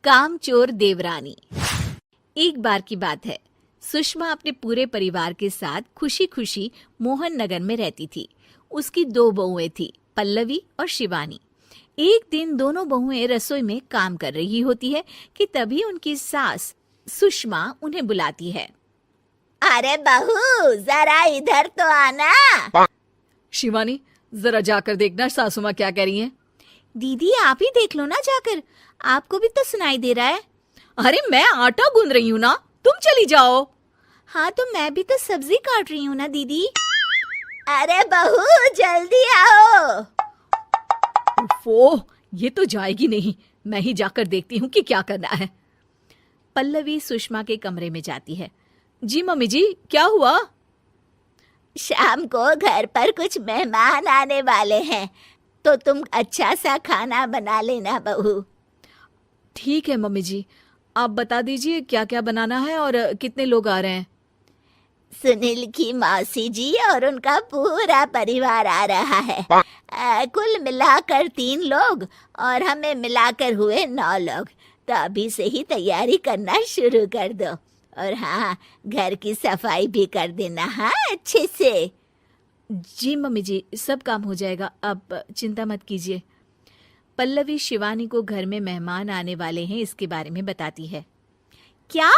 कामचोर देवरानी। एक बार की बात है, सुषमा अपने पूरे परिवार के साथ खुशी खुशी मोहन नगर में रहती थी। उसकी 2 बहुएं थी, पल्लवी और शिवानी। एक दिन दोनों बहुएं रसोई में काम कर रही होती है कि तभी उनकी सास सुषमा उन्हें बुलाती है। अरे बहू, जरा इधर तो आना। शिवानी, जरा जाकर देखना सासू माँ क्या कह रही हैं। दीदी आप ही देख लो ना जाकर, आपको भी तो सुनाई दे रहा है। अरे मैं आटा गूंद रही हूँ ना, तुम चली जाओ। हाँ तो मैं भी तो सब्जी काट रही हूँ ना दीदी। अरे बहू जल्दी आओ। ओफो, ये तो जाएगी नहीं। मैं ही जाकर देखती हूँ कि क्या करना है। पल्लवी सुषमा के कमरे में जाती है। जी मम्मी जी, क्या हुआ? शाम को घर पर कुछ मेहमान आने वाले हैं, तो तुम अच्छा सा खाना बना लेना बहू। ठीक है मम्मी जी, आप बता दीजिए क्या क्या बनाना है और कितने लोग आ रहे हैं। सुनील की मौसी जी और उनका पूरा परिवार आ रहा है। कुल मिलाकर 3 लोग और हमें मिलाकर हुए 9 लोग। तो अभी से ही तैयारी करना शुरू कर दो। और हाँ, घर की सफाई भी कर देना, हाँ, अच्छे से। जी मम्मी जी, सब काम हो जाएगा, आप चिंता मत कीजिए। पल्लवी शिवानी को घर में मेहमान आने वाले हैं इसके बारे में बताती है। क्या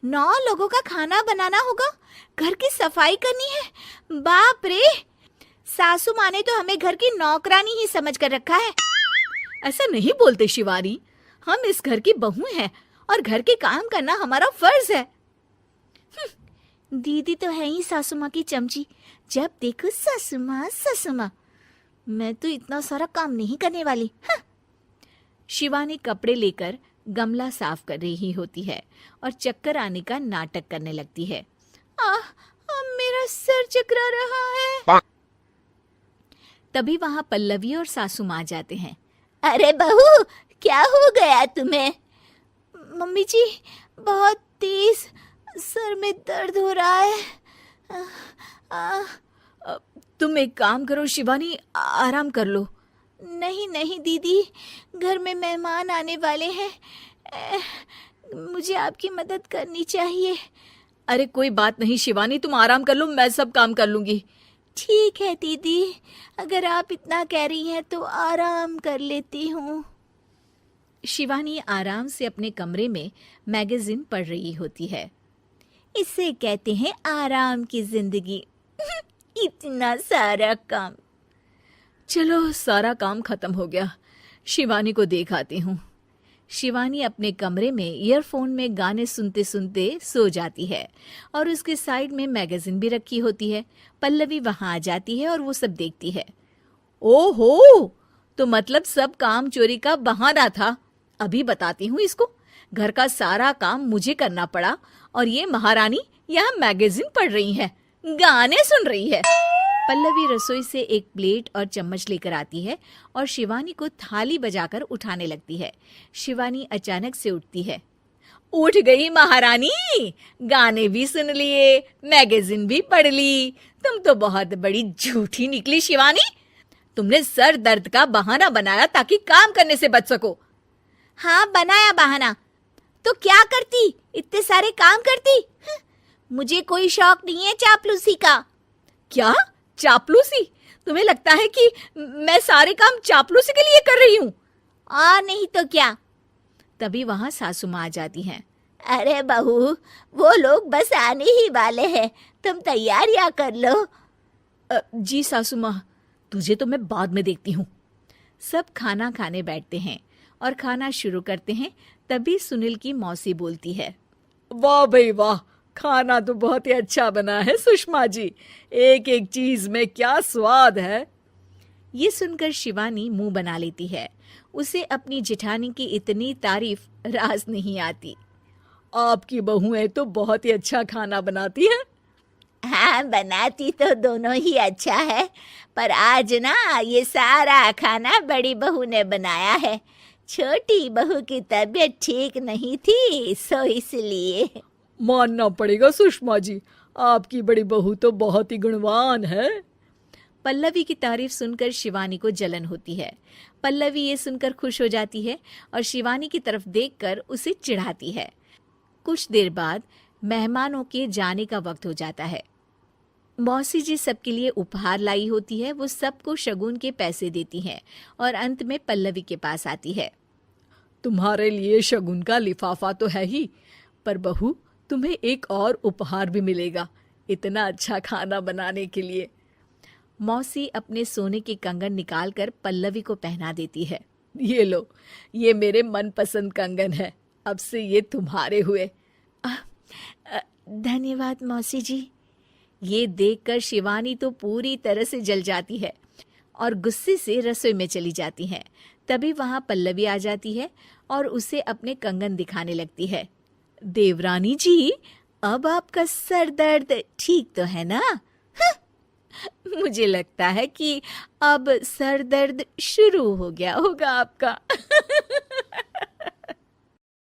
9 लोगों का खाना बनाना होगा, घर की सफाई करनी है? बाप रे, सासू माँ ने तो हमें घर की नौकरानी ही समझ कर रखा है। ऐसा नहीं बोलते शिवानी, हम इस घर की बहू हैं और घर के काम करना हमारा फर्ज है। दीदी तो है ही सासू माँ की चमची, जब देखो सासू माँ सासू माँ। मैं तो इतना सारा काम नहीं करने वाली। शिवानी कपड़े लेकर गमला साफ कर रही होती है और चक्कर आने का नाटक करने लगती है। मेरा सर चकरा रहा है। तभी वहां पल्लवी और सासू माँ जाते हैं। अरे बहू, क्या हो गया तुम्हें? मम्मी जी, बहुत तेज सर में दर्द हो रहा है। तुम एक काम करो शिवानी, आराम कर लो। नहीं नहीं दीदी, घर में मेहमान आने वाले हैं, मुझे आपकी मदद करनी चाहिए। अरे कोई बात नहीं शिवानी, तुम आराम कर लो, मैं सब काम कर लूंगी। ठीक है दीदी, अगर आप इतना कह रही हैं तो आराम कर लेती हूँ। शिवानी आराम से अपने कमरे में मैगजीन पढ़ रही होती है। इसे कहते हैं आराम की जिंदगी। इतना सारा काम। चलो सारा काम खत्म हो गया, शिवानी को देख आती हूँ। शिवानी अपने कमरे में ईयरफोन में गाने सुनते सुनते सो जाती है और उसके साइड में मैगजीन भी रखी होती है। पल्लवी वहां आ जाती है और वो सब देखती है। ओहो, तो मतलब सब काम चोरी का बहाना था। अभी बताती हूँ इसको। घर का सारा काम मुझे करना पड़ा और ये महारानी यहाँ मैगजीन पढ़ रही है, गाने सुन रही है। पल्लवी रसोई से एक प्लेट और चम्मच लेकर आती है और शिवानी को थाली बजाकर उठाने लगती है। शिवानी अचानक से उठती है। उठ गई महारानी, गाने भी सुन लिए, मैगजीन भी पढ़ ली। तुम तो बहुत बड़ी झूठी निकली शिवानी। तुमने सर दर्द का बहाना बनाया ताकि काम करने से बच सको। हाँ बनाया बहाना, तो क्या करती, इतने सारे काम करती। मुझे कोई शौक नहीं है चापलूसी का। क्या चापलूसी? तुम्हें लगता है कि मैं सारे काम चापलूसी के लिए कर रही हूँ? नहीं तो क्या। तभी वहां सासू माँ आ जाती हैं। अरे बहू, वो लोग बस आने ही वाले हैं, तुम तैयारियां कर लो। जी सासू माँ, तुझे तो मैं बाद में देखती हूँ। सब खाना खाने बैठते हैं और खाना शुरू करते हैं। तभी सुनील की मौसी बोलती है। वाह भाई वाह, खाना तो बहुत ही अच्छा बना है सुषमा जी, एक एक चीज में क्या स्वाद है। ये सुनकर शिवानी मुंह बना लेती है। उसे अपनी जेठानी की इतनी तारीफ रास नहीं आती। आपकी बहुएं तो बहुत ही अच्छा खाना बनाती हैं। हाँ, बनाती तो दोनों ही अच्छा है, पर आज ना ये सारा खाना बड़ी बहू ने बनाया है। छोटी बहू की तबीयत ठीक नहीं थी, सो इसलिए। मानना पड़ेगा सुषमा जी, आपकी बड़ी बहू तो बहुत ही गुणवान है। पल्लवी की तारीफ सुनकर शिवानी को जलन होती है। पल्लवी ये सुनकर खुश हो जाती है और शिवानी की तरफ देखकर उसे चिढ़ाती है। कुछ देर बाद मेहमानों के जाने का वक्त हो जाता है। मौसी जी सबके लिए उपहार लाई होती है। वो सबको शगुन के पैसे देती हैं और अंत में पल्लवी के पास आती है। तुम्हारे लिए शगुन का लिफाफा तो है ही, पर बहू तुम्हें एक और उपहार भी मिलेगा इतना अच्छा खाना बनाने के लिए। मौसी अपने सोने के कंगन निकालकर पल्लवी को पहना देती है। ये लो, ये मेरे मनपसंद कंगन है, अब से ये तुम्हारे हुए। धन्यवाद मौसी जी। ये देखकर शिवानी तो पूरी तरह से जल जाती है और गुस्से से रसोई में चली जाती है। तभी वहां पल्लवी आ जाती है और उसे अपने कंगन दिखाने लगती है। देवरानी जी, अब आपका सर दर्द ठीक तो है ना? मुझे लगता है कि अब सर दर्द शुरू हो गया होगा आपका।